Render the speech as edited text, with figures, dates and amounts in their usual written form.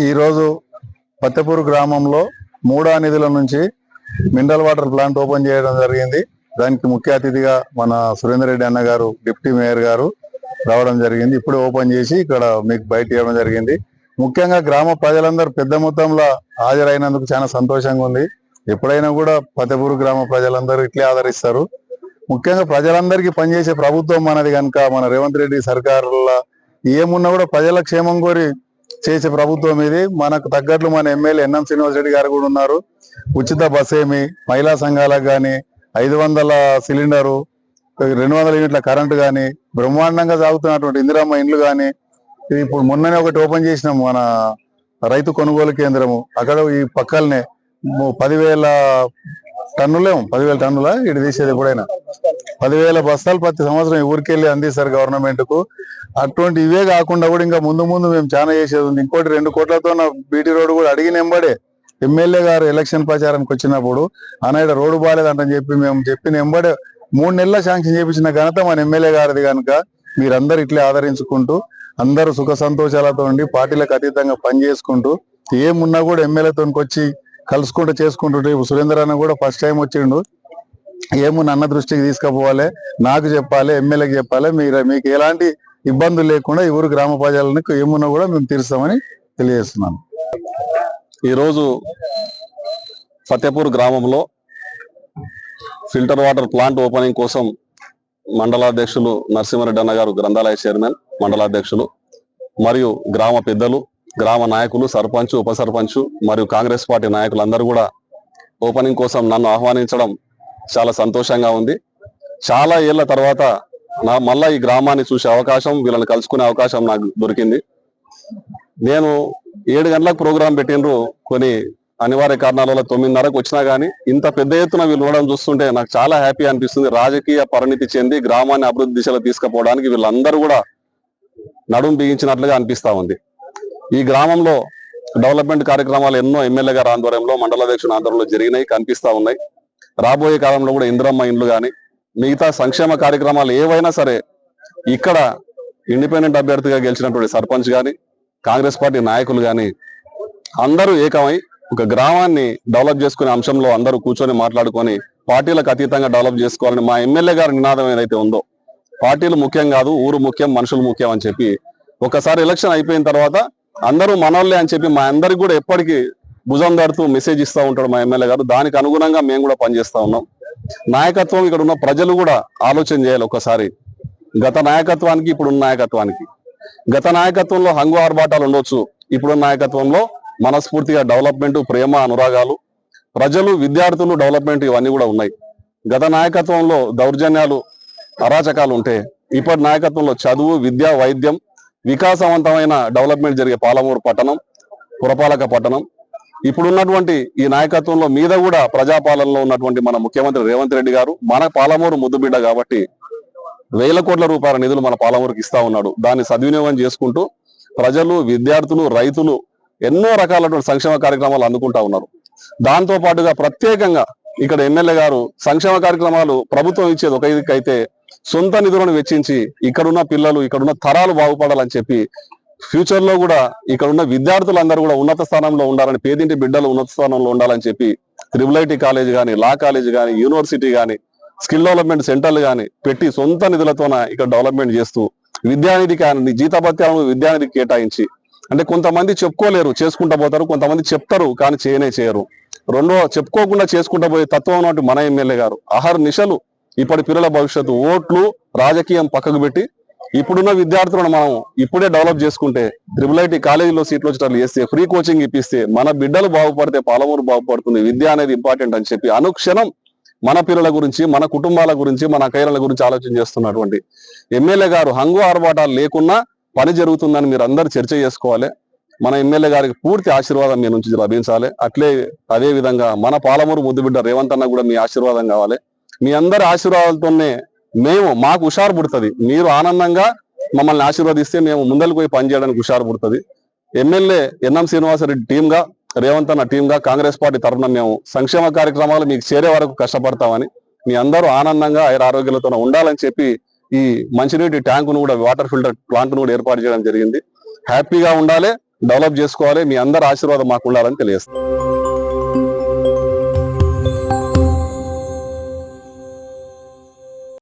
ఈరోజు పత్తెపూరు గ్రామంలో మూడా నిధుల నుంచి మినరల్ వాటర్ ప్లాంట్ ఓపెన్ చేయడం జరిగింది. దానికి ముఖ్య అతిథిగా మన సురేందర్ రెడ్డి అన్న గారు, డిప్యూటీ మేయర్ గారు రావడం జరిగింది. ఇప్పుడు ఓపెన్ చేసి ఇక్కడ మీకు బయట ఇవ్వడం జరిగింది. ముఖ్యంగా గ్రామ ప్రజలందరూ పెద్ద మొత్తంలో హాజరైనందుకు చాలా సంతోషంగా ఉంది. ఎప్పుడైనా కూడా పత్తెపూరు గ్రామ ప్రజలందరూ ఇట్లే ఆదరిస్తారు. ముఖ్యంగా ప్రజలందరికీ పనిచేసే ప్రభుత్వం మనది కనుక మన రేవంత్ రెడ్డి సర్కారులో ఏమున్నా కూడా ప్రజల క్షేమం కోరి చేసే ప్రభుత్వం ఇది. మనకు తగ్గట్లు మన ఎమ్మెల్యే ఎన్ఎం శ్రీనివాస్ రెడ్డి గారు కూడా ఉన్నారు. ఉచిత బస్ ఏమి, మహిళా సంఘాలకు కానీ 500 సిలిండరు, 200 యూనిట్ల కరెంటు కానీ, బ్రహ్మాండంగా సాగుతున్నటువంటి ఇందిరమ్మ ఇండ్లు కానీ, ఇప్పుడు మొన్ననే ఒకటి ఓపెన్ చేసినాం మన రైతు కొనుగోలు కేంద్రము. అక్కడ ఈ పక్కలనే 10,000 టన్నులేము, 10,000 టన్నుల ఇటు తీసేది. ఎప్పుడైనా 10,000 బస్తాలు ప్రతి సంవత్సరం ఊరికెళ్ళి అందిస్తారు గవర్నమెంట్ కు. అటువంటి ఇవే కాకుండా కూడా ఇంకా ముందు మేము చాలా చేసేది ఉంది. ఇంకోటి 2 కోట్లతో బీటీ రోడ్డు కూడా అడిగిన ఎంబడే ఎమ్మెల్యే గారు ఎలక్షన్ ప్రచారానికి వచ్చినప్పుడు అన్నయ్య రోడ్డు బాగాలేదంటని చెప్పి మేము చెప్పిన ఎంబడే 3 నెలల శాంక్షన్ చేపించిన ఘనత మన ఎమ్మెల్యే గారిది. కనుక మీరందరూ ఇట్లే ఆదరించుకుంటూ అందరూ సుఖ సంతోషాలతో ఉండి పార్టీలకు అతీతంగా పనిచేసుకుంటూ ఏమున్నా కూడా ఎమ్మెల్యేతో వచ్చి కలుసుకుంటూ చేసుకుంటుంటే, సురేందర్ అన్న కూడా ఫస్ట్ టైం వచ్చిండు. ఏమున్నా అన్న దృష్టికి తీసుకుపోవాలి, నాకు చెప్పాలి, ఎమ్మెల్యేకి చెప్పాలి. మీకు ఎలాంటి ఇబ్బందులు లేకుండా ఈ ఊరు గ్రామ ప్రజలకు ఏమున్నా కూడా మేము తీరుస్తామని తెలియజేస్తున్నాను. ఈరోజు ఫతేపూర్ గ్రామంలో ఫిల్టర్ వాటర్ ప్లాంట్ ఓపెనింగ్ కోసం మండలాధ్యక్షులు నరసింహారెడ్డి అన్న గారు, గ్రంథాలయ చైర్మన్, మండలాధ్యక్షులు మరియు గ్రామ పెద్దలు, గ్రామ నాయకులు, సర్పంచ్, ఉప సర్పంచ్ మరియు కాంగ్రెస్ పార్టీ నాయకులందరూ కూడా ఓపెనింగ్ కోసం నన్ను ఆహ్వానించడం చాలా సంతోషంగా ఉంది. చాలా ఏళ్ల తర్వాత మళ్ళా ఈ గ్రామాన్ని చూసే అవకాశం, వీళ్ళని కలుసుకునే అవకాశం నాకు దొరికింది. నేను 7 గంటలకు ప్రోగ్రాం పెట్టినరు, కొన్ని అనివార్య కారణాల వల్ల 9:30కు వచ్చినా కానీ ఇంత పెద్ద ఎత్తున వీళ్ళు ఉండడం చూస్తుంటే నాకు చాలా హ్యాపీ అనిపిస్తుంది. రాజకీయ పరిణితి చెంది గ్రామాన్ని అభివృద్ధి దిశలో తీసుకుపోవడానికి వీళ్ళందరూ కూడా నడుం బిగించినట్లుగా అనిపిస్తా ఉంది. ఈ గ్రామంలో డెవలప్మెంట్ కార్యక్రమాలు ఎన్నో ఎమ్మెల్యే గారి ఆధ్వర్యంలో, మండలాధ్యక్షుల ఆధ్వర్యంలో జరిగినాయి, కనిపిస్తా ఉన్నాయి. రాబోయే కాలంలో కూడా ఇందిరమ్మ ఇండ్లు కానీ మిగతా సంక్షేమ కార్యక్రమాలు ఏవైనా సరే ఇక్కడ ఇండిపెండెంట్ అభ్యర్థిగా గెలిచినటువంటి సర్పంచ్ కానీ, కాంగ్రెస్ పార్టీ నాయకులు కానీ అందరూ ఏకమై ఒక గ్రామాన్ని డెవలప్ చేసుకునే అంశంలో అందరూ కూర్చొని మాట్లాడుకొని పార్టీలకు అతీతంగా డెవలప్ చేసుకోవాలని మా ఎమ్మెల్యే గారి నినాదం ఏదైతే ఉందో, పార్టీలు ముఖ్యం కాదు, ఊరు ముఖ్యం, మనుషులు ముఖ్యం అని చెప్పి ఒకసారి ఎలక్షన్ అయిపోయిన తర్వాత అందరూ మనోళ్ళే అని చెప్పి మా అందరికి కూడా ఎప్పటికీ భుజం దాడుతూ మెసేజ్ ఇస్తూ ఉంటాడు మా ఎమ్మెల్యే గారు. దానికి అనుగుణంగా మేము కూడా పనిచేస్తా ఉన్నాం. నాయకత్వం ఇక్కడ ఉన్న ప్రజలు కూడా ఆలోచన చేయాలి ఒకసారి. గత నాయకత్వానికి ఇప్పుడున్న నాయకత్వానికి, గత నాయకత్వంలో హంగు ఆర్భాటాలు ఉండొచ్చు, ఇప్పుడున్న నాయకత్వంలో మనస్ఫూర్తిగా డెవలప్మెంట్, ప్రేమ, అనురాగాలు, ప్రజలు, విద్యార్థులు, డెవలప్మెంట్ ఇవన్నీ కూడా ఉన్నాయి. గత నాయకత్వంలో దౌర్జన్యాలు, అరాచకాలు ఉంటే ఇప్పటి నాయకత్వంలో చదువు, విద్య, వైద్యం, వికాసవంతమైన డెవలప్మెంట్ జరిగే పాలమూరు పట్టణం, పురపాలక పట్టణం. ఇప్పుడున్నటువంటి ఈ నాయకత్వంలో మీద కూడా ప్రజాపాలనలో ఉన్నటువంటి మన ముఖ్యమంత్రి రేవంత్ రెడ్డి గారు మన పాలమూరు ముద్దుబిడ్డ కాబట్టి 1,000 కోట్ల రూపాయల నిధులు మన పాలమూరుకి ఇస్తా ఉన్నాడు. దాన్ని సద్వినియోగం చేసుకుంటూ ప్రజలు, విద్యార్థులు, రైతులు ఎన్నో రకాలైన సంక్షేమ కార్యక్రమాలు అందుకుంటా ఉన్నారు. దాంతో పాటుగా ప్రత్యేకంగా ఇక్కడ ఎమ్మెల్యే గారు సంక్షేమ కార్యక్రమాలు ప్రభుత్వం ఇచ్చేది ఒక ఇదికైతే సొంత నిధులను వెచ్చించి ఇక్కడున్న పిల్లలు, ఇక్కడున్న తరాలు బాగుపడాలని చెప్పి ఫ్యూచర్ లో కూడా ఇక్కడున్న విద్యార్థులందరూ కూడా ఉన్నత స్థానంలో ఉండాలని, పేదింటి బిడ్డలు ఉన్నత స్థానంలో ఉండాలని చెప్పి IIIT కాలేజ్ కానీ, లా కాలేజ్ కానీ, యూనివర్సిటీ కానీ, స్కిల్ డెవలప్మెంట్ సెంటర్లు కానీ పెట్టి సొంత నిధులతోన ఇక్కడ డెవలప్మెంట్ చేస్తూ విద్యానిధి కానీ జీతభత్యాలను విద్యానిధికి కేటాయించి, అంటే కొంతమంది చెప్పుకోలేరు, చేసుకుంటా పోతారు, కొంతమంది చెప్తారు కానీ చేయరు. రెండో చెప్పుకోకుండా చేసుకుంటా పోయే తత్వం ఉన్నట్టు మన ఎమ్మెల్యే గారు అహర్నిశలు ఇప్పటి పిల్లల భవిష్యత్తు, ఓట్లు, రాజకీయం పక్కకు పెట్టి ఇప్పుడున్న విద్యార్థులను మనం ఇప్పుడే డెవలప్ చేసుకుంటే, IIIT కాలేజీలో సీట్లు వచ్చేటట్లు చేస్తే, ఫ్రీ కోచింగ్ ఇప్పిస్తే మన బిడ్డలు బాగుపడితే పాలమూరు బాగుపడుతుంది. విద్య అనేది ఇంపార్టెంట్ అని చెప్పి అనుక్షణం మన పిల్లల గురించి, మన కుటుంబాల గురించి, మన అక్కయ్యల గురించి ఆలోచన చేస్తున్నటువంటి ఎమ్మెల్యే గారు హంగు ఆర్భాటాలు లేకున్నా పని జరుగుతుందని మీరు అందరూ చర్చ చేసుకోవాలి. మన ఎమ్మెల్యే గారికి పూర్తి ఆశీర్వాదం మీ నుంచి లభించాలి. అదే విధంగా మన పాలమూరు ముద్దుబిడ్డ రేవంత్ అన్న కూడా మీ ఆశీర్వాదం కావాలి. మీ అందరి ఆశీర్వాదాలతోనే మాకు హుషారు పుడుతుంది. మీరు ఆనందంగా మమ్మల్ని ఆశీర్వదిస్తే మేము ముందరికి పోయి పనిచేయడానికి హుషారు పుడుతుంది. ఎమ్మెల్యే ఎన్ఎం శ్రీనివాసరెడ్డి టీంగా, రేవంత్ అన్న టీంగా కాంగ్రెస్ పార్టీ తరఫున మేము సంక్షేమ కార్యక్రమాలు మీకు చేరే వరకు కష్టపడతామని, మీ అందరూ ఆనందంగా ఆరోగ్యాలతో ఉండాలని చెప్పి ఈ మంచినీటి ట్యాంకును కూడా, వాటర్ ఫిల్టర్ ప్లాంట్ ను కూడా ఏర్పాటు చేయడం జరిగింది. హ్యాపీగా ఉండాలి. డెవలప్ చేసుకోవాలి. మీ అందరి ఆశీర్వాదం మాకు ఉండాలని తెలియజేస్తాం.